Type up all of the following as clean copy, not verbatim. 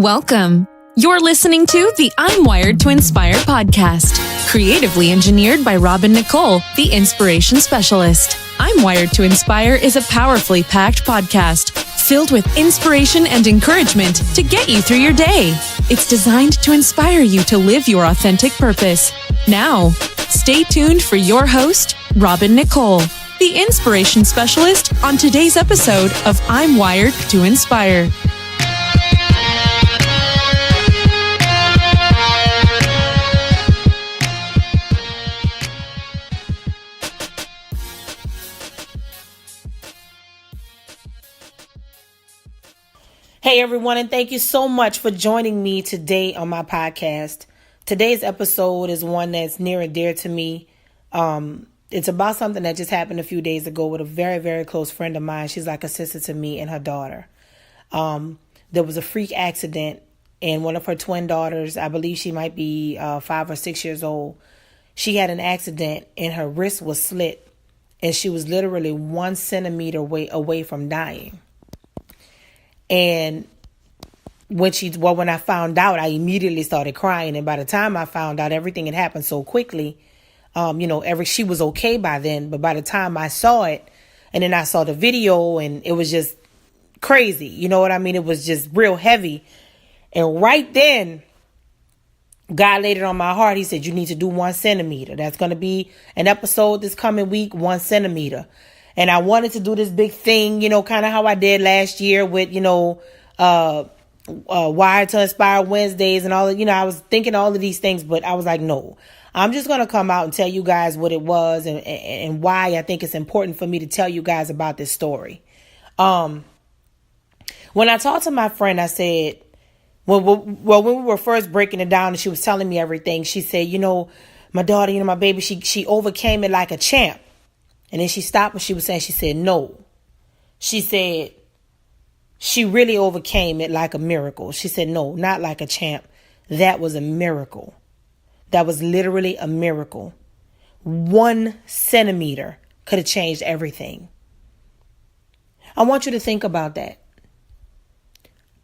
Welcome. You're listening to the I'm Wired to Inspire podcast, creatively engineered by Nicole, the inspiration specialist. I'm Wired to Inspire is a powerfully packed podcast filled with inspiration and encouragement to get you through your day. It's designed to inspire you to live your authentic purpose. Now, stay tuned for your host, Nicole, the inspiration specialist, on today's episode of I'm Wired to Inspire. Hey everyone, and thank you so much for joining me today on my podcast. Today's episode is one that's near and dear to me. It's about something that just happened a few days ago with a very, very close friend of mine. She's like a sister to me and her daughter. There was a freak accident, and one of her twin daughters, I believe she might be 5 or 6 years old, she had an accident and her wrist was slit, and she was literally 1 centimeter away from dying. And when I found out, I immediately started crying. And by the time I found out, everything had happened so quickly. She was okay by then. But by the time I saw it, and then I saw the video, and it was just crazy. You know what I mean? It was just real heavy. And right then, God laid it on my heart. He said, you need to do 1 centimeter. That's going to be an episode this coming week, 1 centimeter. And I wanted to do this big thing, kind of how I did last year with, Wired to Inspire Wednesdays and all of, I was thinking all of these things, but I was like, no, I'm just going to come out and tell you guys what it was and why I think it's important for me to tell you guys about this story. When I talked to my friend, I said, when we were first breaking it down and she was telling me everything, she said, my daughter, my baby, she overcame it like a champ. And then she stopped what she was saying. She said, no. She said, she really overcame it like a miracle. She said, no, not like a champ. That was a miracle. That was literally a miracle. 1 centimeter could have changed everything. I want you to think about that.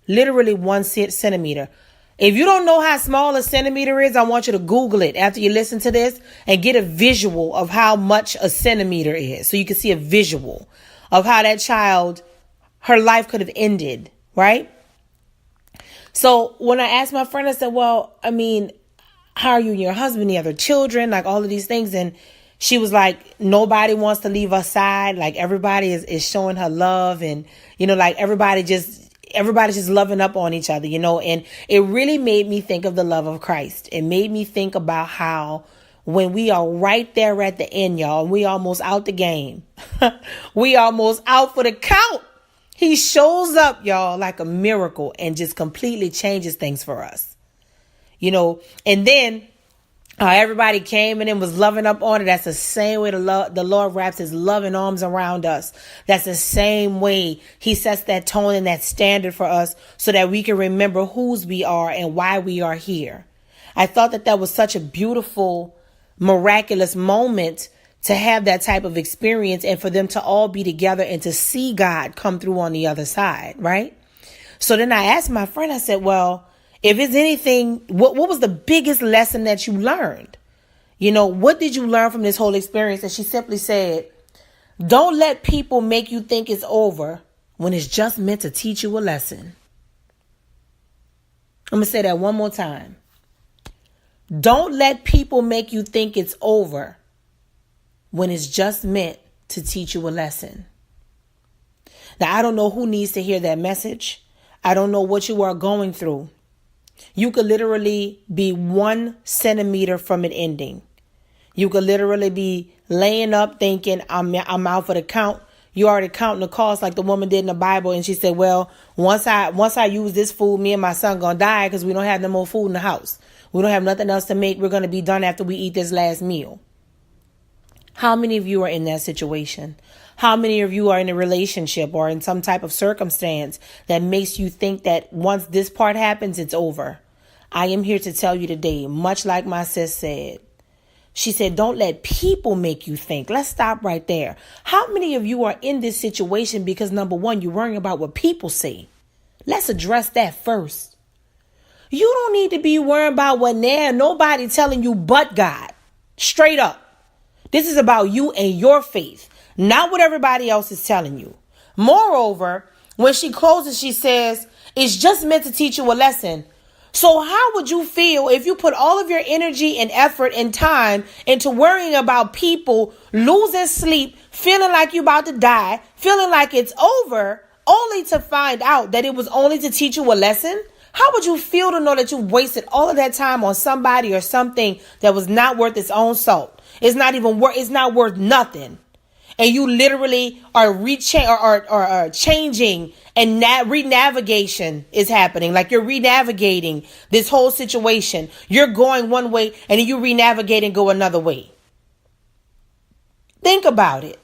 Literally 1 centimeter. If you don't know how small a centimeter is, I want you to Google it after you listen to this and get a visual of how much a centimeter is. So you can see a visual of how that child, her life could have ended, right? So when I asked my friend, I said, well, how are you and your husband, the other children, like all of these things? And she was like, nobody wants to leave her side. Like everybody is showing her love and, everybody's just loving up on each other, and it really made me think of the love of Christ. It made me think about how when we are right there at the end, y'all, and we almost out the game, we almost out for the count. He shows up, y'all, like a miracle and just completely changes things for us, and then everybody came in and was loving up on it. That's the same way the Lord wraps his loving arms around us. That's the same way he sets that tone and that standard for us so that we can remember whose we are and why we are here. I thought that was such a beautiful, miraculous moment to have that type of experience and for them to all be together and to see God come through on the other side, right? So then I asked my friend, I said, well, if it's anything, what was the biggest lesson that you learned? What did you learn from this whole experience? And she simply said, don't let people make you think it's over when it's just meant to teach you a lesson. I'm going to say that one more time. Don't let people make you think it's over when it's just meant to teach you a lesson. Now, I don't know who needs to hear that message. I don't know what you are going through. You could literally be 1 centimeter from it ending. You could literally be laying up thinking, I'm out for the count. You already counting the cost like the woman did in the Bible. And she said, well, once I use this food, me and my son going to die because we don't have no more food in the house. We don't have nothing else to make. We're going to be done after we eat this last meal. How many of you are in that situation? How many of you are in a relationship or in some type of circumstance that makes you think that once this part happens, it's over? I am here to tell you today, much like my sis said. She said, don't let people make you think. Let's stop right there. How many of you are in this situation because, number one, you're worrying about what people say? Let's address that first. You don't need to be worrying about what nobody telling you but God. Straight up. This is about you and your faith, not what everybody else is telling you. Moreover, when she closes, she says, it's just meant to teach you a lesson. So how would you feel if you put all of your energy and effort and time into worrying about people losing sleep, feeling like you're about to die, feeling like it's over, only to find out that it was only to teach you a lesson? How would you feel to know that you wasted all of that time on somebody or something that was not worth its own salt? It's not worth nothing. And you literally are changing, and re-navigation is happening. Like you're re-navigating this whole situation. You're going one way and then you re-navigate and go another way. Think about it.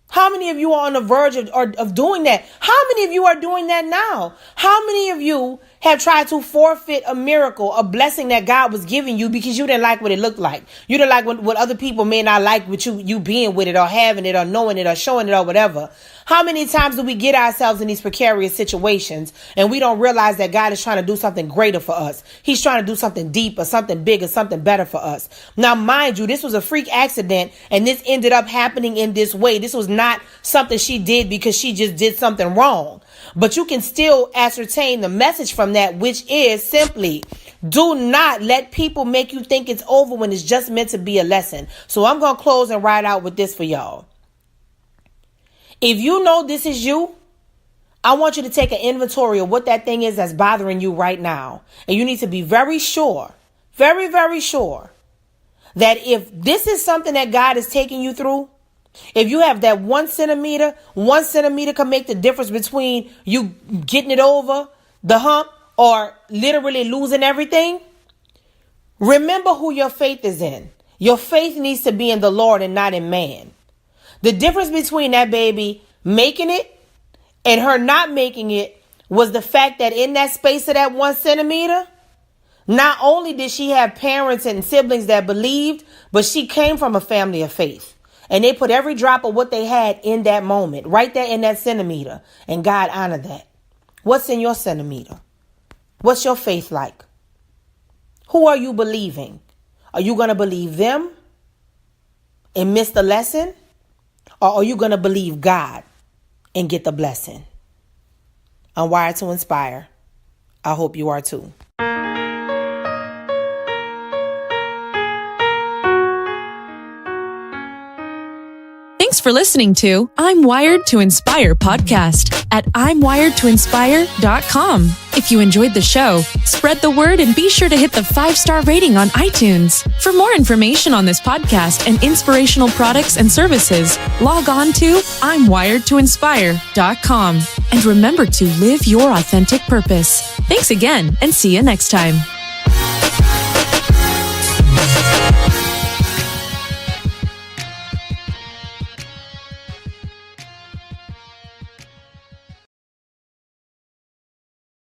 How many of you are on the verge of doing that? How many of you are doing that now? How many of you have tried to forfeit a miracle, a blessing that God was giving you because you didn't like what it looked like? You didn't like what other people may not like with you being with it or having it or knowing it or showing it or whatever. How many times do we get ourselves in these precarious situations and we don't realize that God is trying to do something greater for us? He's trying to do something deeper, something bigger, something better for us. Now, mind you, this was a freak accident and this ended up happening in this way. This was not something she did because she just did something wrong. But you can still ascertain the message from that, which is simply, do not let people make you think it's over when it's just meant to be a lesson. So I'm going to close and ride out with this for y'all. If you know this is you, I want you to take an inventory of what that thing is that's bothering you right now. And you need to be very sure, very, very sure that if this is something that God is taking you through, if you have that 1 centimeter can make the difference between you getting it over the hump or literally losing everything. Remember who your faith is in. Your faith needs to be in the Lord and not in man. The difference between that baby making it and her not making it was the fact that in that space of that 1 centimeter, not only did she have parents and siblings that believed, but she came from a family of faith. And they put every drop of what they had in that moment, right there in that centimeter. And God honored that. What's in your centimeter? What's your faith like? Who are you believing? Are you going to believe them and miss the lesson? Or are you going to believe God and get the blessing? I'm wired to inspire. I hope you are too. Thanks for listening to I'm Wired to Inspire podcast at I'mWiredToInspire.com. If you enjoyed the show, spread the word and be sure to hit the 5-star rating on iTunes. For more information on this podcast and inspirational products and services, log on to I'mWiredToInspire.com. And remember to live your authentic purpose. Thanks again and see you next time.